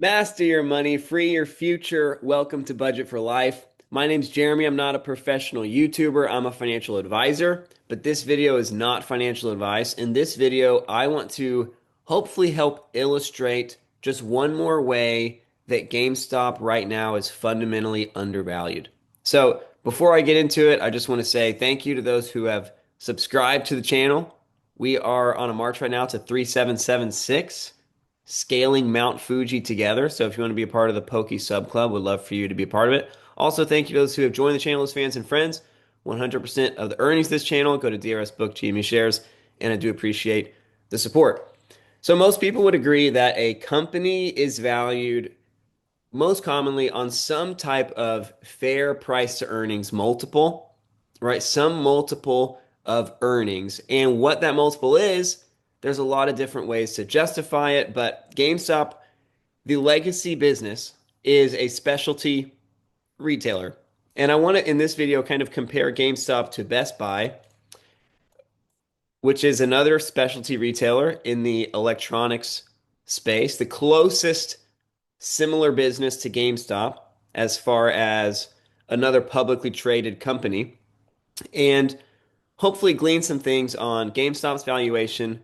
Master your money, free your future. Welcome to Budget for Life. My name's Jeremy. I'm not a professional YouTuber. I'm a financial advisor, but this video is not financial advice. In this video, I want to hopefully help illustrate just one more way that GameStop right now is fundamentally undervalued. So, before I get into it, I just want to say thank you to those who have subscribed to the channel. We are on a march right now to 3776 scaling Mount Fuji together. So if you want to be a part of the Pokey Sub Club, would love for you to be a part of it. Also, thank you to those who have joined the channel as fans and friends. 100% of the earnings of this channel go to DRS Book GME shares, and I do appreciate the support. So most people would agree that a company is valued most commonly on some type of fair price to earnings multiple, right? Some multiple of earnings. And what that multiple is, there's a lot of different ways to justify it, but GameStop, the legacy business, is a specialty retailer. And I want to, in this video, kind of compare GameStop to Best Buy, which is another specialty retailer in the electronics space. The closest similar business to GameStop as far as another publicly traded company, and hopefully glean some things on GameStop's valuation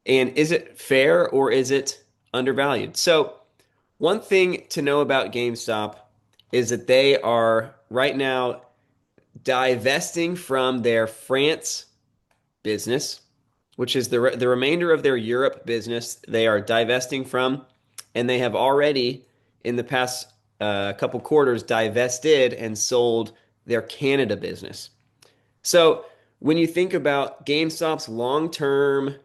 and is it fair or is it undervalued? So, one thing to know about GameStop is that they are right now divesting from their France business, which is the remainder of their Europe business. They are divesting from, and they have already, in the past couple quarters, divested and sold their Canada business. So when you think about GameStop's long-term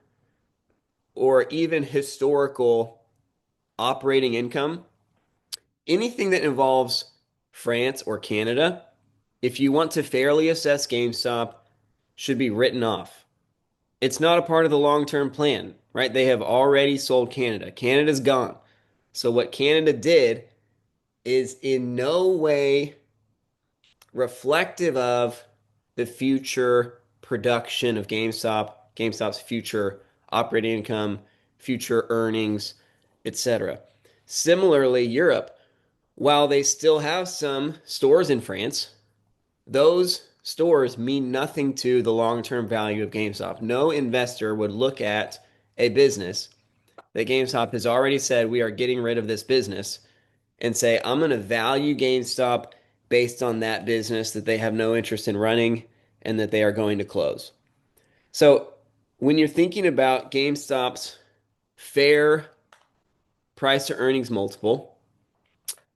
or even historical operating income, anything that involves France or Canada, if you want to fairly assess GameStop, should be written off. It's not a part of the long-term plan, right? They have already sold Canada. Canada's gone. So what Canada did is in no way reflective of the future production of GameStop, GameStop's future operating income, future earnings, etc. Similarly, Europe, while they still have some stores in France, those stores mean nothing to the long-term value of GameStop. No investor would look at a business that GameStop has already said we are getting rid of this business and say, I'm going to value GameStop based on that business that they have no interest in running and that they are going to close. So when you're thinking about GameStop's fair price to earnings multiple,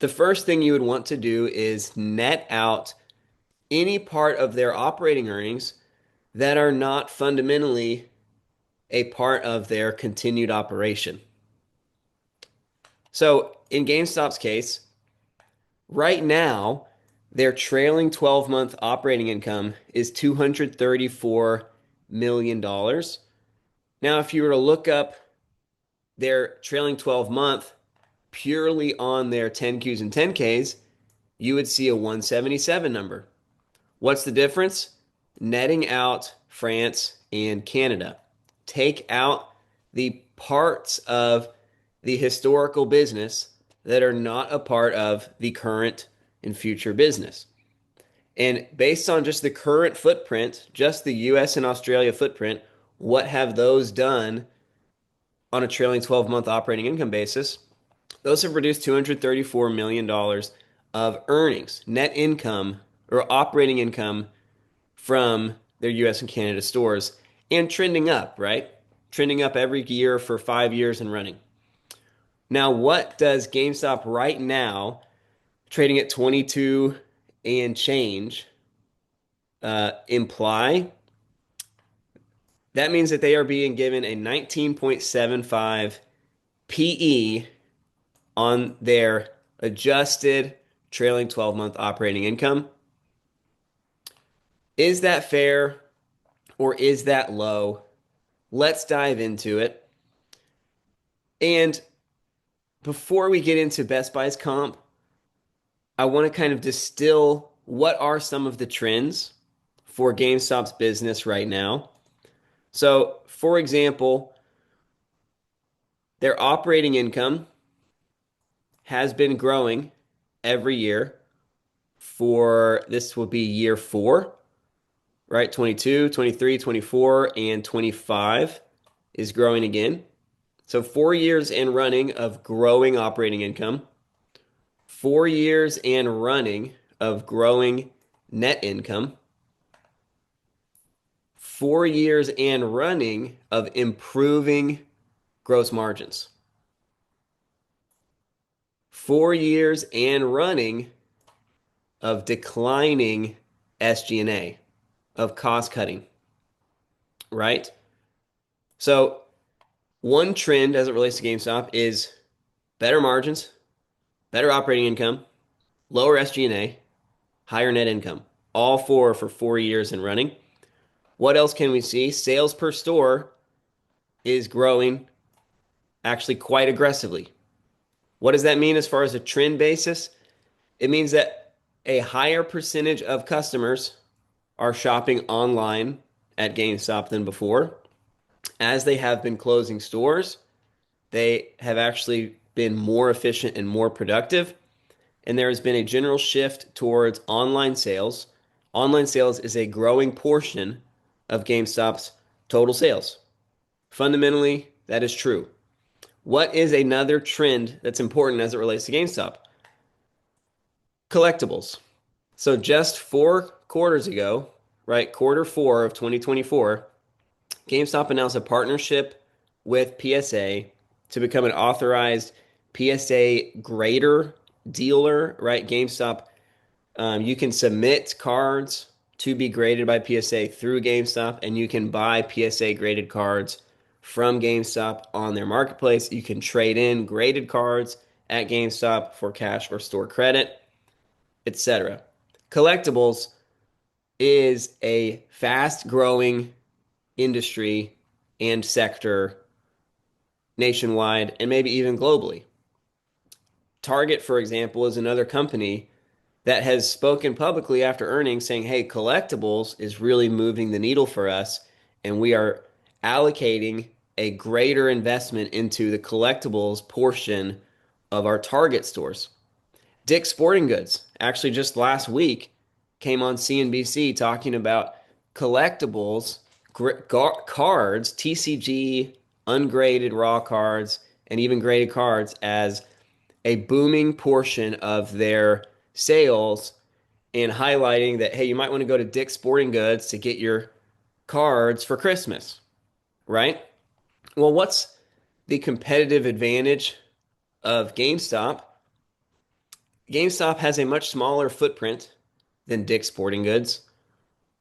the first thing you would want to do is net out any part of their operating earnings that are not fundamentally a part of their continued operation. So in GameStop's case, right now, their trailing 12-month operating income is $234 million. Now, if you were to look up their trailing 12-month purely on their 10Qs and 10Ks, you would see a 177 number. What's the difference? Netting out France and Canada. Take out the parts of the historical business that are not a part of the current and future business. And based on just the current footprint, just the US and Australia footprint, what have those done on a trailing 12-month operating income basis? Those have produced $234 million of earnings, net income or operating income from their US and Canada stores and trending up, right? Trending up every year for 5 years and running. Now, what does GameStop right now, trading at 22 and change, imply? That means that they are being given a 19.75 PE on their adjusted trailing 12-month operating income. Is that fair or is that low? Let's dive into it. And before we get into Best Buy's comp, I want to kind of distill what are some of the trends for GameStop's business right now. So, for example, their operating income has been growing every year for this will be year four, right? 22, 23, 24, and 25 is growing again. So 4 years and running of growing operating income, 4 years and running of growing net income, 4 years and running of improving gross margins, 4 years and running of declining SG&A, of cost cutting, right? So one trend as it relates to GameStop is better margins, better operating income, lower SG&A, higher net income. All four for 4 years and running. What else can we see? Sales per store is growing actually quite aggressively. What does that mean as far as a trend basis? It means that a higher percentage of customers are shopping online at GameStop than before. As they have been closing stores, they have actually been more efficient and more productive. And there has been a general shift towards online sales. Online sales is a growing portion of GameStop's total sales. Fundamentally, that is true. What is another trend that's important as it relates to GameStop? Collectibles. So just 4 quarters ago, right, quarter four of 2024, GameStop announced a partnership with PSA to become an authorized PSA grader dealer, right? GameStop, you can submit cards to be graded by PSA through GameStop, and you can buy PSA graded cards from GameStop on their marketplace. You can trade in graded cards at GameStop for cash or store credit, etc. Collectibles is a fast growing industry and sector nationwide and maybe even globally. Target, for example, is another company that has spoken publicly after earnings saying, hey, collectibles is really moving the needle for us, and we are allocating a greater investment into the collectibles portion of our Target stores. Dick's Sporting Goods, actually just last week, came on CNBC talking about collectibles, cards, TCG, ungraded raw cards, and even graded cards as a booming portion of their sales, and highlighting that, hey, you might want to go to Dick's Sporting Goods to get your cards for Christmas, right? Well, what's the competitive advantage of GameStop? GameStop has a much smaller footprint than Dick's Sporting Goods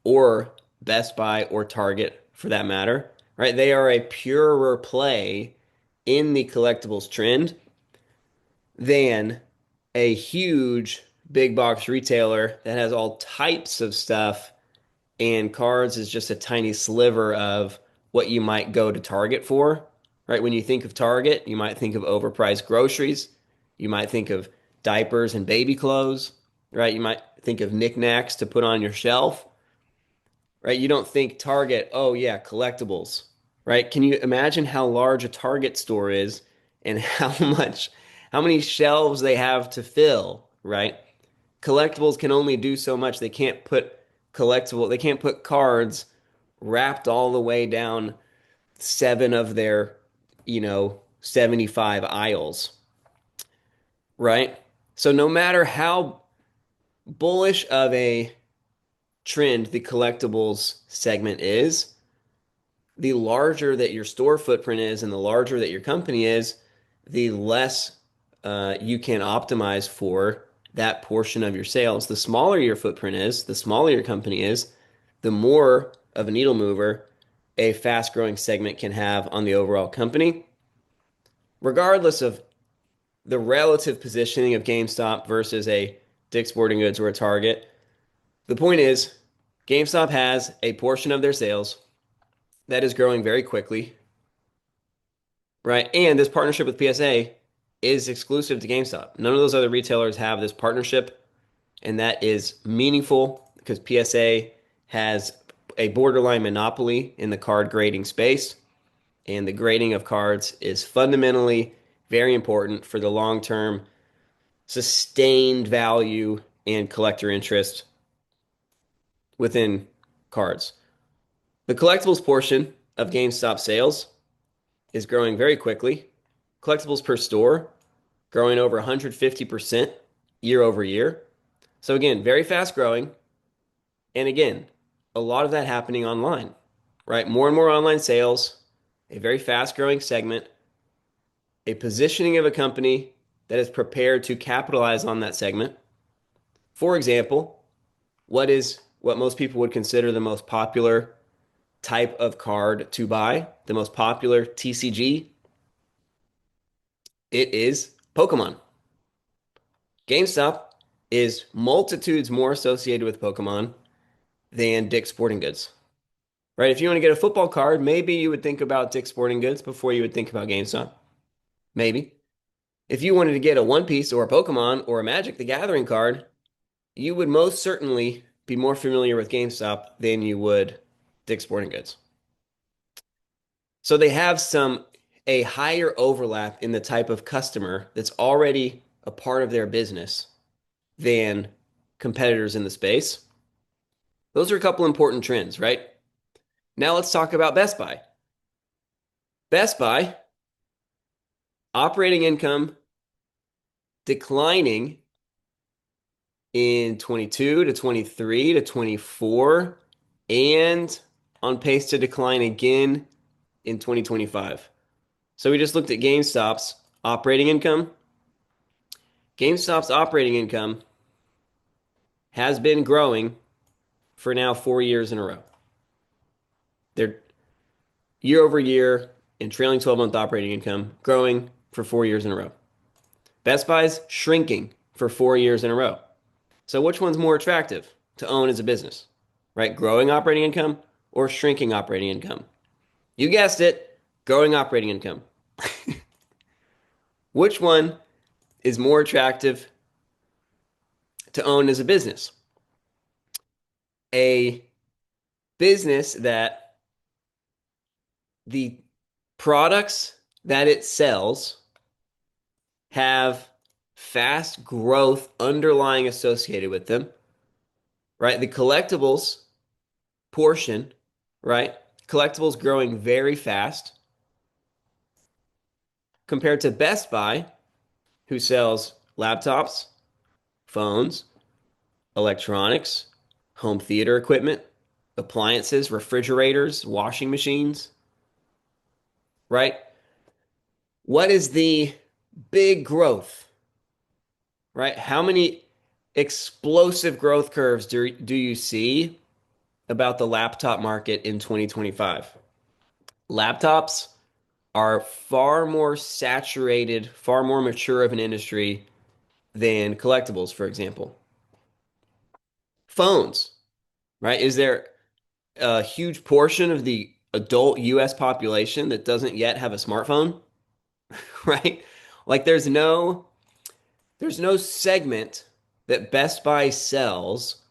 or Best Buy or Target for that matter, right? They are a purer play in the collectibles trend than a huge big box retailer that has all types of stuff, and cards is just a tiny sliver of what you might go to Target for, right? When you think of Target, you might think of overpriced groceries. You might think of diapers and baby clothes, right? You might think of knickknacks to put on your shelf, right? You don't think Target, oh yeah, collectibles, right? Can you imagine how large a Target store is and how many shelves they have to fill, right? Collectibles can only do so much. They can't put cards wrapped all the way down seven of their, 75 aisles, right? So no matter how bullish of a trend the collectibles segment is, the larger that your store footprint is and the larger that your company is, the less you can optimize for that portion of your sales. The smaller your footprint is, the smaller your company is, the more of a needle mover a fast growing segment can have on the overall company, regardless of the relative positioning of GameStop versus a Dick's Sporting Goods or a Target. The point is, GameStop has a portion of their sales that is growing very quickly, right? And this partnership with PSA is exclusive to GameStop. None of those other retailers have this partnership, and that is meaningful because PSA has a borderline monopoly in the card grading space, and the grading of cards is fundamentally very important for the long term sustained value and collector interest within cards. The collectibles portion of GameStop sales is growing very quickly. Collectibles per store growing over 150% year over year. So again, very fast growing. And again, a lot of that happening online, right? More and more online sales, a very fast growing segment, a positioning of a company that is prepared to capitalize on that segment. For example, what most people would consider the most popular type of card to buy, the most popular TCG? It is Pokemon. GameStop is multitudes more associated with Pokemon than Dick's Sporting Goods. Right? If you want to get a football card, maybe you would think about Dick's Sporting Goods before you would think about GameStop. Maybe. If you wanted to get a One Piece or a Pokemon or a Magic the Gathering card, you would most certainly be more familiar with GameStop than you would Dick's Sporting Goods. So they have a higher overlap in the type of customer that's already a part of their business than competitors in the space. Those are a couple important trends, right? Now let's talk about Best Buy. Best Buy, operating income declining in 22 to 23 to 24 and on pace to decline again in 2025. So we just looked at GameStop's operating income. GameStop's operating income has been growing for now 4 years in a row. They're year over year and trailing 12-month operating income growing for 4 years in a row. Best Buy's shrinking for 4 years in a row. So which one's more attractive to own as a business, right? Growing operating income or shrinking operating income? You guessed it, growing operating income. Which one is more attractive to own as a business? A business that the products that it sells have fast growth underlying associated with them, right? The collectibles portion, right? Collectibles growing very fast compared to Best Buy, who sells laptops, phones, electronics, home theater equipment, appliances, refrigerators, washing machines, right? What is the big growth, right? How many explosive growth curves do you see about the laptop market in 2025? Laptops are far more saturated, far more mature of an industry than collectibles, for example. Phones, right? Is there a huge portion of the adult US population that doesn't yet have a smartphone? Right? Like there's no segment that Best Buy sells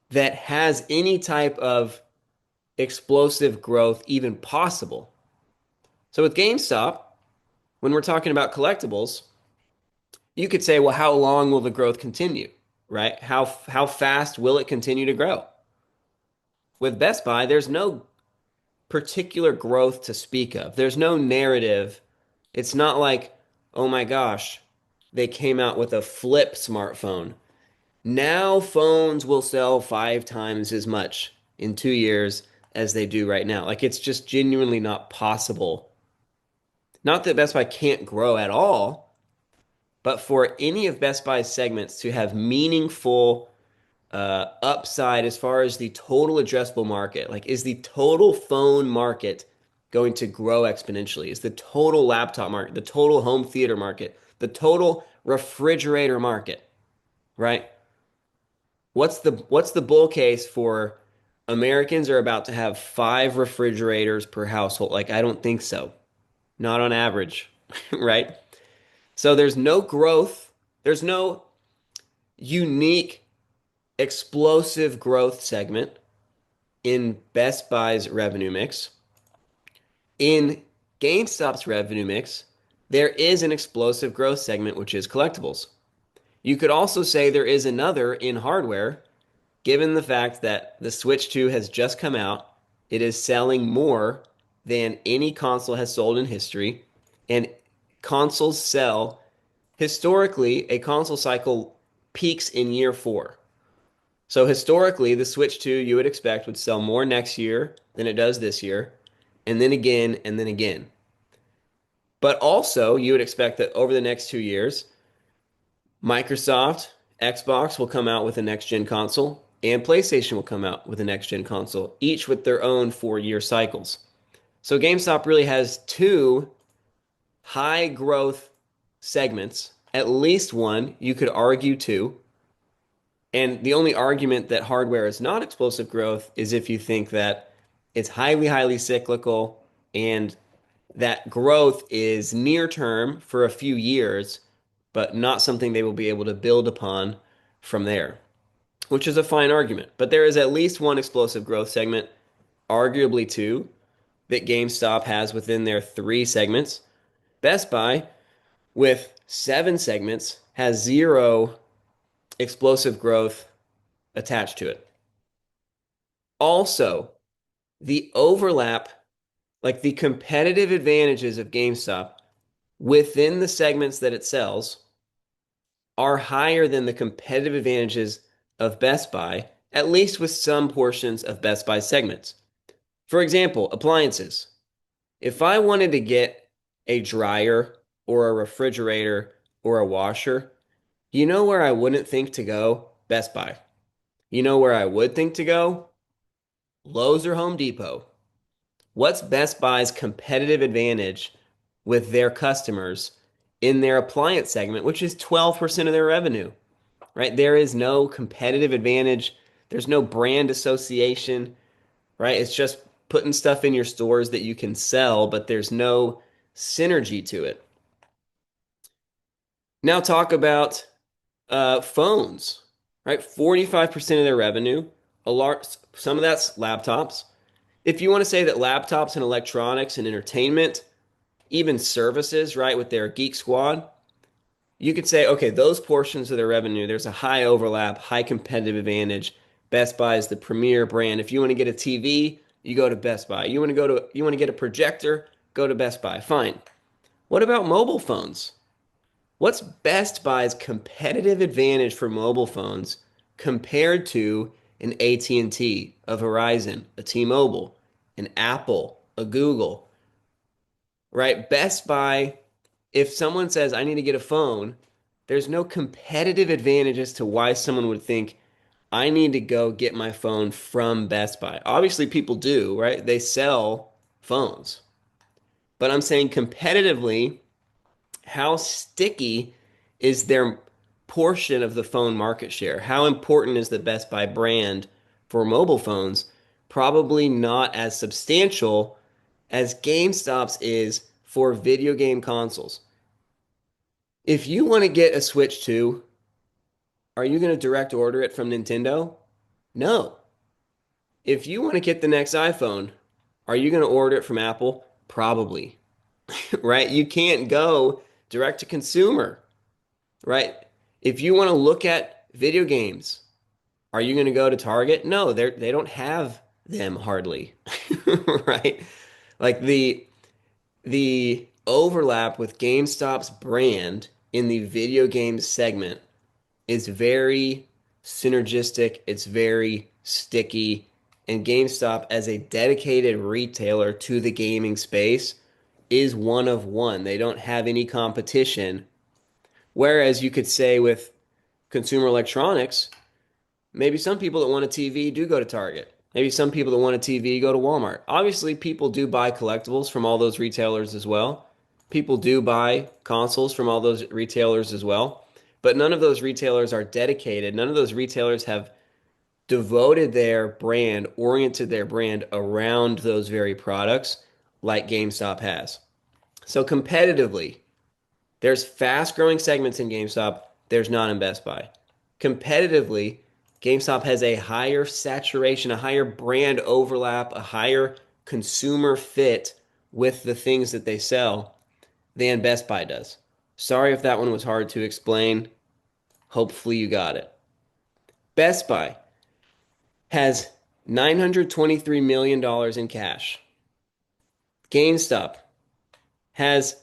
that has any type of explosive growth even possible. So with GameStop, when we're talking about collectibles, you could say, well, how long will the growth continue? Right? How fast will it continue to grow? With Best Buy, there's no particular growth to speak of. There's no narrative. It's not like, oh my gosh, they came out with a flip smartphone. Now phones will sell 5 times as much in 2 years as they do right now. Like it's just genuinely not possible. Not that Best Buy can't grow at all, but for any of Best Buy's segments to have meaningful upside as far as the total addressable market, like is the total phone market going to grow exponentially? Is the total laptop market, the total home theater market, the total refrigerator market, right? What's the bull case for Americans are about to have 5 refrigerators per household? Like I don't think so. Not on average, right? So there's no growth. There's no unique explosive growth segment in Best Buy's revenue mix. In GameStop's revenue mix, there is an explosive growth segment, which is collectibles. You could also say there is another in hardware, given the fact that the Switch 2 has just come out. It is selling more than any console has sold in history, and consoles sell historically, a console cycle peaks in year four. So historically, the Switch 2 you would expect would sell more next year than it does this year, and then again, and then again. But also, you would expect that over the next 2 years, Microsoft, Xbox will come out with a next gen console, and PlayStation will come out with a next gen console, each with their own 4 year cycles. So GameStop really has two high growth segments, at least one, you could argue two. And the only argument that hardware is not explosive growth is if you think that it's highly, highly cyclical and that growth is near term for a few years, but not something they will be able to build upon from there, which is a fine argument. But there is at least one explosive growth segment, arguably two, that GameStop has within their three segments. Best Buy, with seven segments, has zero explosive growth attached to it. Also, the overlap, like the competitive advantages of GameStop within the segments that it sells, are higher than the competitive advantages of Best Buy, at least with some portions of Best Buy segments. For example, appliances. If I wanted to get a dryer or a refrigerator or a washer, you know where I wouldn't think to go? Best Buy. You know where I would think to go? Lowe's or Home Depot. What's Best Buy's competitive advantage with their customers in their appliance segment, which is 12% of their revenue, right? There is no competitive advantage. There's no brand association, right? It's just putting stuff in your stores that you can sell, but there's no synergy to it. Now talk about phones, right? 45% of their revenue, a large, some of that's laptops. If you want to say that laptops and electronics and entertainment, even services, right, with their Geek Squad, you could say, okay, those portions of their revenue, there's a high overlap, high competitive advantage. Best Buy is the premier brand. If you want to get a TV, you go to Best Buy. You want to get a projector, go to Best Buy. Fine. What about mobile phones? What's Best Buy's competitive advantage for mobile phones compared to an AT&T, a Verizon, a T-Mobile, an Apple, a Google, right? Best Buy, if someone says, I need to get a phone, there's no competitive advantage as to why someone would think, I need to go get my phone from Best Buy. Obviously, people do, right? They sell phones. But I'm saying competitively, how sticky is their portion of the phone market share? How important is the Best Buy brand for mobile phones? Probably not as substantial as GameStop's is for video game consoles. If you want to get a Switch 2, are you going to direct order it from Nintendo? No. If you want to get the next iPhone, are you going to order it from Apple? Probably, right? You can't go direct to consumer, right? If you want to look at video games, are you going to go to Target? No, they don't have them hardly, right? Like the overlap with GameStop's brand in the video game segment is very synergistic, it's very sticky, and GameStop as a dedicated retailer to the gaming space is one of one. They don't have any competition. Whereas you could say with consumer electronics, maybe some people that want a TV do go to Target. Maybe some people that want a TV go to Walmart. Obviously, people do buy collectibles from all those retailers as well. People do buy consoles from all those retailers as well. But none of those retailers are dedicated. None of those retailers have devoted their brand, oriented their brand around those very products like GameStop has. So competitively, there's fast growing segments in GameStop, there's not in Best Buy. Competitively, GameStop has a higher saturation, a higher brand overlap, a higher consumer fit with the things that they sell than Best Buy does. Sorry if that one was hard to explain. Hopefully you got it. Best Buy has $923 million in cash. GameStop has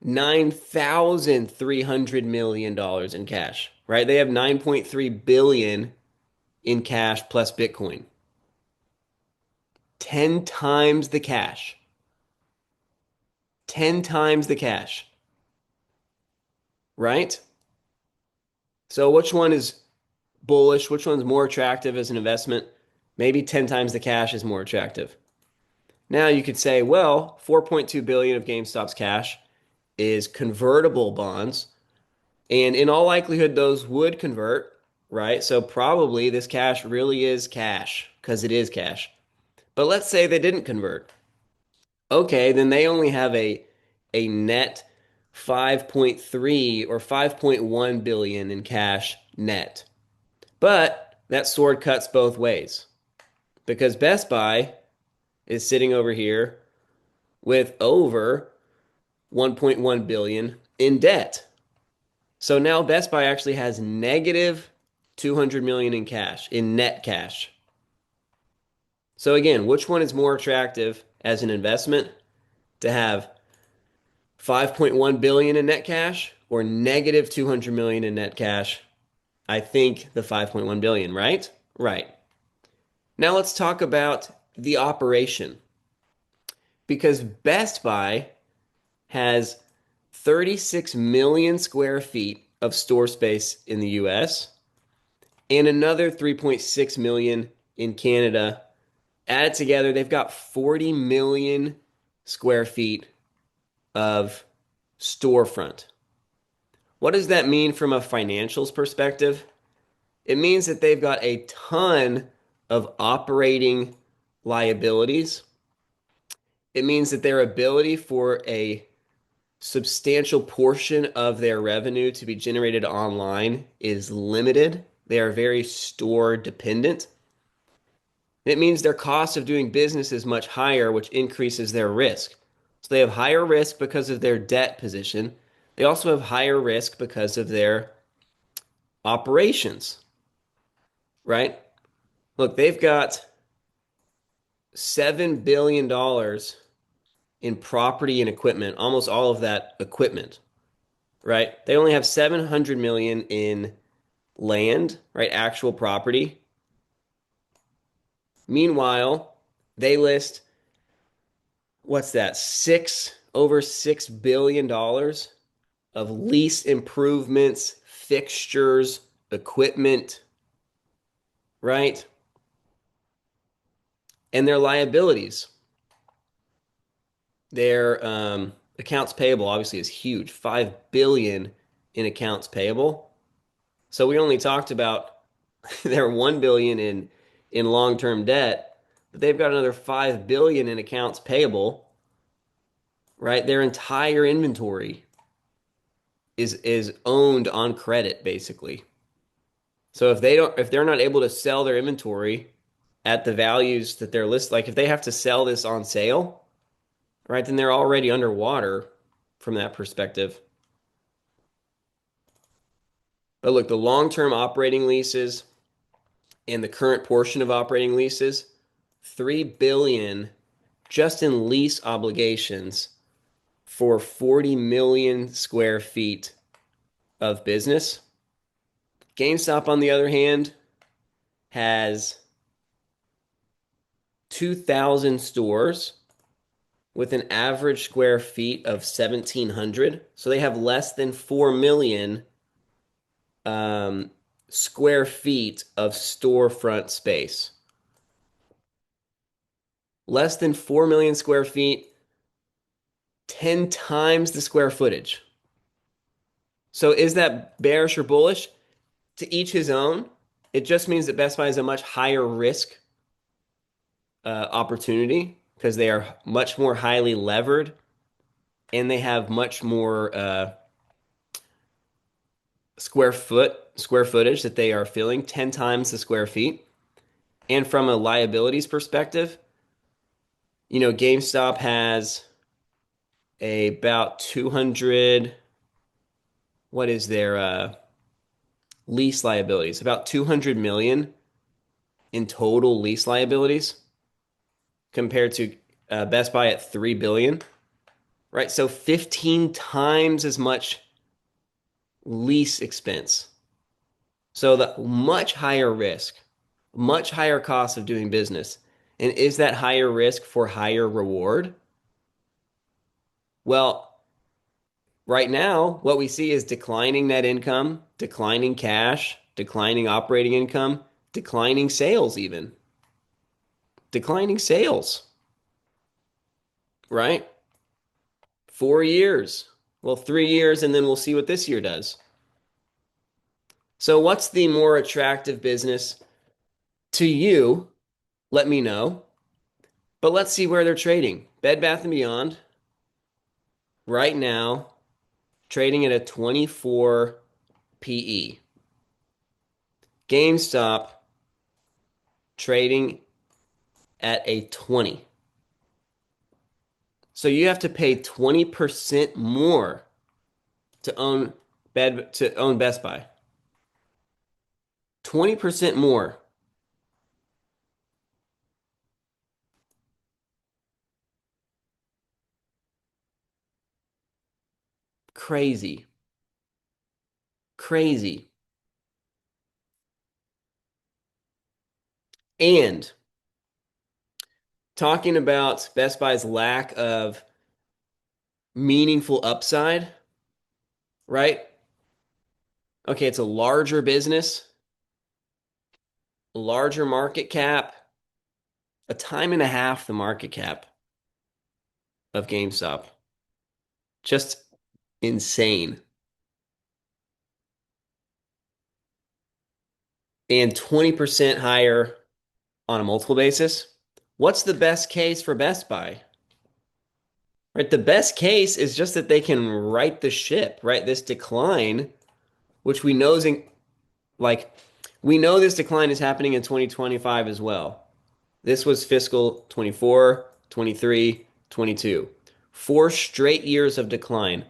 $9,300 million in cash, right? They have 9.3 billion in cash plus Bitcoin. 10 times the cash. 10 times the cash, right? So which one is bullish? Which one's more attractive as an investment? Maybe 10 times the cash is more attractive. Now you could say, well, 4.2 billion of GameStop's cash is convertible bonds, and in all likelihood those would convert, right? So probably this cash really is cash because it is cash. But let's say they didn't convert. Okay, then they only have a net 5.3 or 5.1 billion in cash net. But that sword cuts both ways because Best Buy is sitting over here with over 1.1 billion in debt. So now Best Buy actually has negative 200 million in cash, in net cash. So again, which one is more attractive as an investment to have 5.1 billion in net cash or negative 200 million in net cash? I think the 5.1 billion, right? Right. Now let's talk about the operation because Best Buy has 36 million square feet of store space in the US and another 3.6 million in Canada. Added together, they've got 40 million square feet of storefront. What does that mean from a financials perspective? It means that they've got a ton of operating liabilities. It means that their ability for a substantial portion of their revenue to be generated online is limited. They are very store dependent. It means their cost of doing business is much higher, which increases their risk. So they have higher risk because of their debt position. They also have higher risk because of their operations, right? Look, they've got $7 billion in property and equipment, almost all of that equipment, right? They only have 700 million in land, right? Actual property. Meanwhile, they list what's that? Over $6 billion of lease improvements, fixtures, equipment, right? And their liabilities. Their accounts payable obviously is huge, 5 billion in accounts payable. So we only talked about their 1 billion in long-term debt, but they've got another 5 billion in accounts payable, right? Their entire inventory is owned on credit basically. So if they're not able to sell their inventory at the values that they're listed, like if they have to sell this on sale, right, then they're already underwater from that perspective. But look, the long-term operating leases and the current portion of operating leases, 3 billion just in lease obligations for 40 million square feet of business. GameStop, on the other hand, has 2,000 stores with an average square feet of 1,700. So they have less than 4 million um, square feet of storefront space. Less than 4 million square feet, 10 times the square footage. So is that bearish or bullish? To each his own. It just means that Best Buy is a much higher risk opportunity because they are much more highly levered and they have much more square footage that they are filling, 10 times the square feet. And from a liabilities perspective, GameStop has about 200, what is their lease liabilities, about 200 million in total lease liabilities compared to Best Buy at 3 billion, right? So 15 times as much lease expense. So the much higher risk, much higher cost of doing business. And is that higher risk for higher reward? Well, right now, what we see is declining net income, declining cash, declining operating income, declining sales, even declining sales, right? 4 years. Well, 3 years, and then we'll see what this year does. So, what's the more attractive business to you? Let me know. But let's see where they're trading. Bed Bath& and Beyond, right now, trading at a 24 PE. GameStop, trading at a 20. So you have to pay 20% more to own Best Buy. 20% more. Crazy. Crazy. And talking about Best Buy's lack of meaningful upside, right? Okay, it's a larger business, a larger market cap, a time and a half the market cap of GameStop. Just insane. And 20% higher on a multiple basis. What's the best case for Best Buy? Right, the best case is just that they can right the ship, right? This decline, which we know is like we know this decline is happening in 2025 as well. This was fiscal 24, 23, 22. 4 straight years of decline.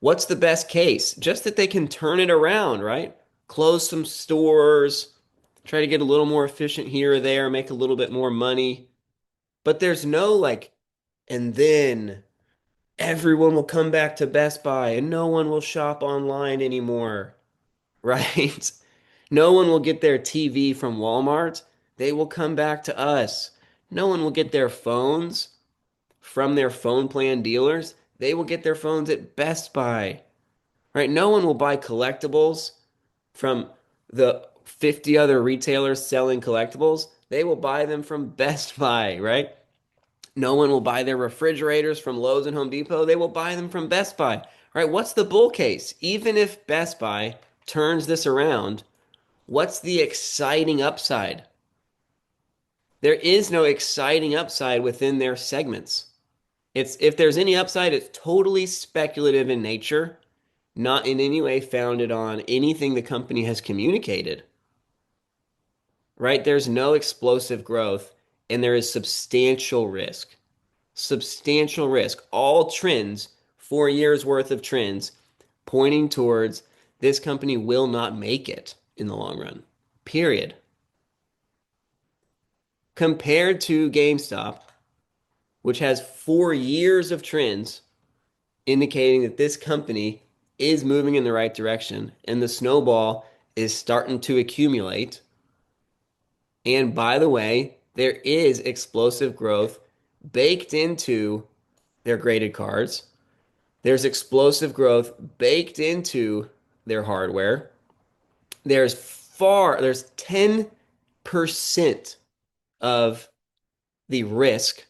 What's the best case? Just that they can turn it around, right? Close some stores, try to get a little more efficient here or there, make a little bit more money. But there's no like, and then everyone will come back to Best Buy and no one will shop online anymore, right? No one will get their TV from Walmart. They will come back to us. No one will get their phones from their phone plan dealers. They will get their phones at Best Buy, right? No one will buy collectibles from the 50 other retailers selling collectibles. They will buy them from Best Buy, right? No one will buy their refrigerators from Lowe's and Home Depot. They will buy them from Best Buy. Right? What's the bull case? Even if Best Buy turns this around, what's the exciting upside? There is no exciting upside within their segments. It's if there's any upside, it's totally speculative in nature, not in any way founded on anything the company has communicated. Right? There's no explosive growth and there is substantial risk. Substantial risk. All trends, 4 years worth of trends, pointing towards this company will not make it in the long run. Period. Compared to GameStop, which has 4 years of trends indicating that this company is moving in the right direction and the snowball is starting to accumulate. And by the way, there is explosive growth baked into their graded cards. There's explosive growth baked into their hardware. There's 10% of the risk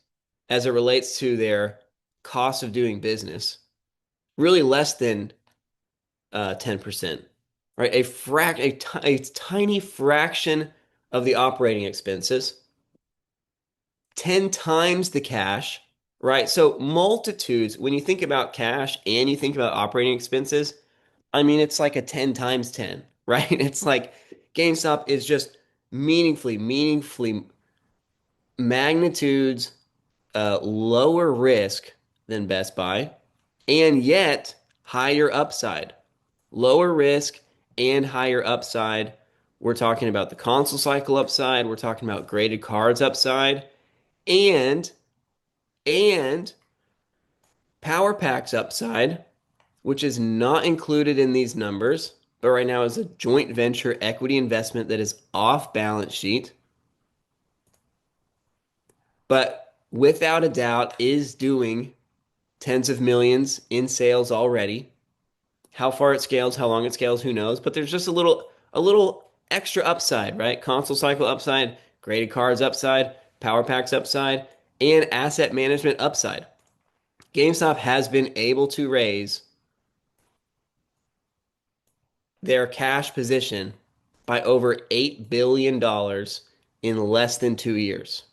as it relates to their cost of doing business. Really less than 10%, right? A tiny fraction of the operating expenses, 10 times the cash, right? So multitudes, when you think about cash and you think about operating expenses, I mean, it's like a 10 times 10, right? It's like GameStop is just meaningfully magnitudes lower risk than Best Buy, and yet higher upside. Lower risk and higher upside. We're talking about the console cycle upside. We're talking about graded cards upside and and power packs upside, which is not included in these numbers, but right now is a joint venture equity investment that is off balance sheet, but without a doubt is doing tens of millions in sales already. How far it scales, how long it scales, who knows? But there's just a little extra upside, right? Console cycle upside, graded cards upside, power packs upside, and asset management upside. GameStop has been able to raise their cash position by over $8 billion dollars in less than 2 years,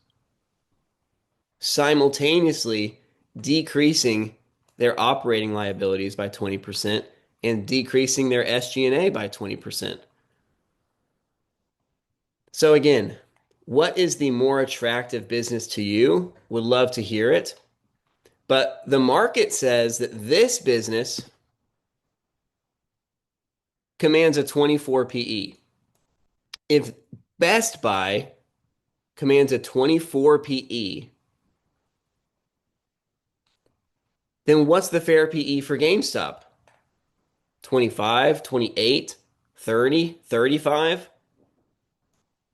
simultaneously decreasing their operating liabilities by 20% and decreasing their SG&A by 20%. So again, what is the more attractive business to you? Would love to hear it. But the market says that this business commands a 24 PE. If Best Buy commands a 24 PE, then what's the fair PE for GameStop? 25, 28, 30, 35?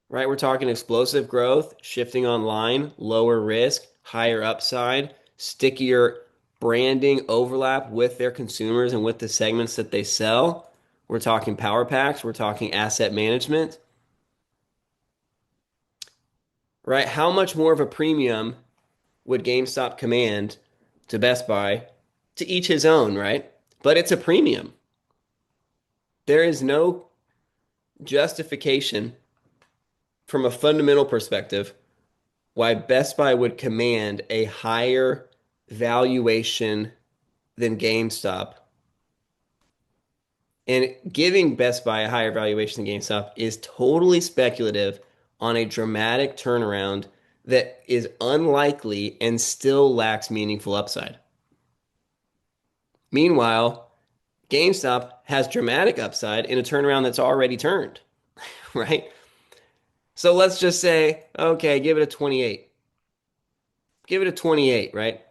Right? We're talking explosive growth, shifting online, lower risk, higher upside, stickier branding overlap with their consumers and with the segments that they sell. We're talking power packs, we're talking asset management, right? How much more of a premium would GameStop command to Best Buy? To each his own, right? But it's a premium. There is no justification from a fundamental perspective why Best Buy would command a higher valuation than GameStop. And giving Best Buy a higher valuation than GameStop is totally speculative on a dramatic turnaround that is unlikely and still lacks meaningful upside. Meanwhile, GameStop has dramatic upside in a turnaround that's already turned, right? So let's just say, okay, give it a 28. Give it a 28, right?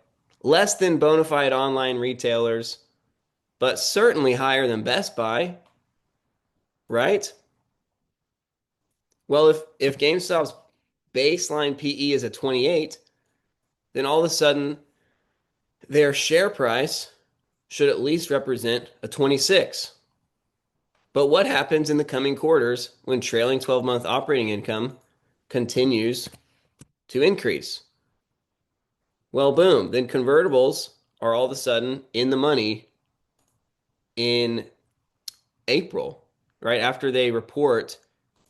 Less than bona fide online retailers, but certainly higher than Best Buy, right? Well, if GameStop's baseline PE is a 28, then all of a sudden their share price should at least represent a 26. But what happens in the coming quarters when trailing 12-month operating income continues to increase? Well, boom, then convertibles are all of a sudden in the money in April, right after they report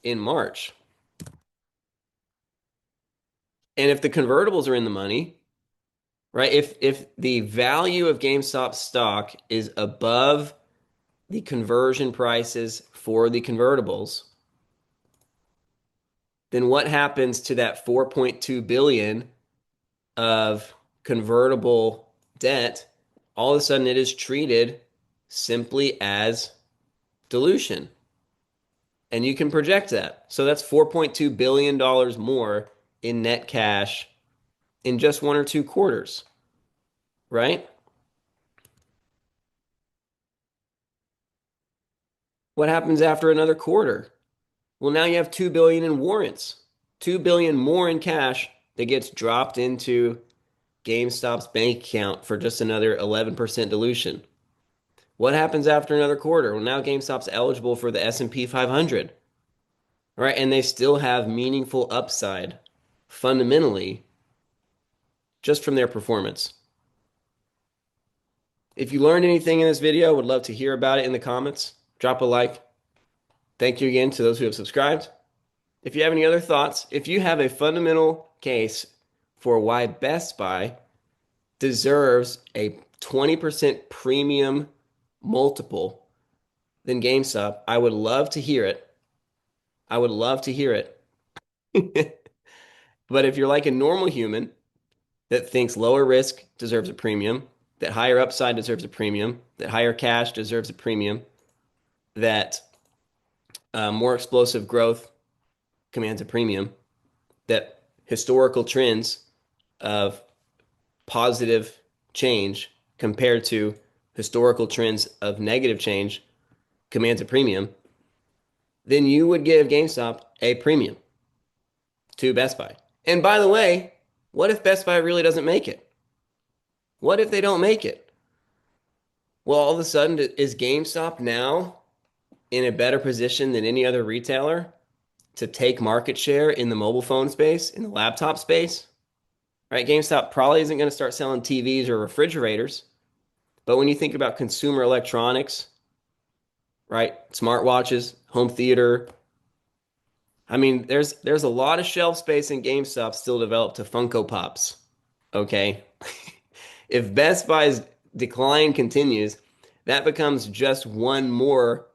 in March. And if the convertibles are in the money, right, if the value of GameStop stock is above the conversion prices for the convertibles, then what happens to that 4.2 billion of convertible debt? All of a sudden it is treated simply as dilution. And you can project that. So that's $4.2 billion dollars more in net cash in just 1 or 2 quarters, right? What happens after another quarter? Well, now you have 2 billion in warrants, 2 billion more in cash that gets dropped into GameStop's bank account for just another 11% dilution. What happens after another quarter? Well, now GameStop's eligible for the S&P 500, right? And they still have meaningful upside fundamentally just from their performance. If you learned anything in this video, would love to hear about it in the comments. Drop a like. Thank you again to those who have subscribed. If you have any other thoughts, if you have a fundamental case for why Best Buy deserves a 20% premium multiple than GameStop, I would love to hear it. I would love to hear it. But if you're like a normal human that thinks lower risk deserves a premium, that higher upside deserves a premium, that higher cash deserves a premium, that More explosive growth commands a premium. That historical trends of positive change compared to historical trends of negative change commands a premium, then you would give GameStop a premium to Best Buy. And by the way, what if Best Buy really doesn't make it? What if they don't make it? Well, all of a sudden, is GameStop now in a better position than any other retailer to take market share in the mobile phone space, in the laptop space? Right? GameStop probably isn't going to start selling TVs or refrigerators. But when you think about consumer electronics, right? Smartwatches, home theater, I mean, there's a lot of shelf space in GameStop still developed to Funko Pops. Okay. If Best Buy's decline continues, that becomes just one more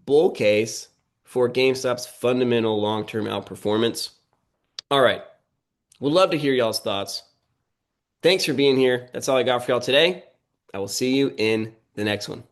bull case for GameStop's fundamental long-term outperformance. All right. Would love to hear y'all's thoughts. Thanks for being here. That's all I got for y'all today. I will see you in the next one.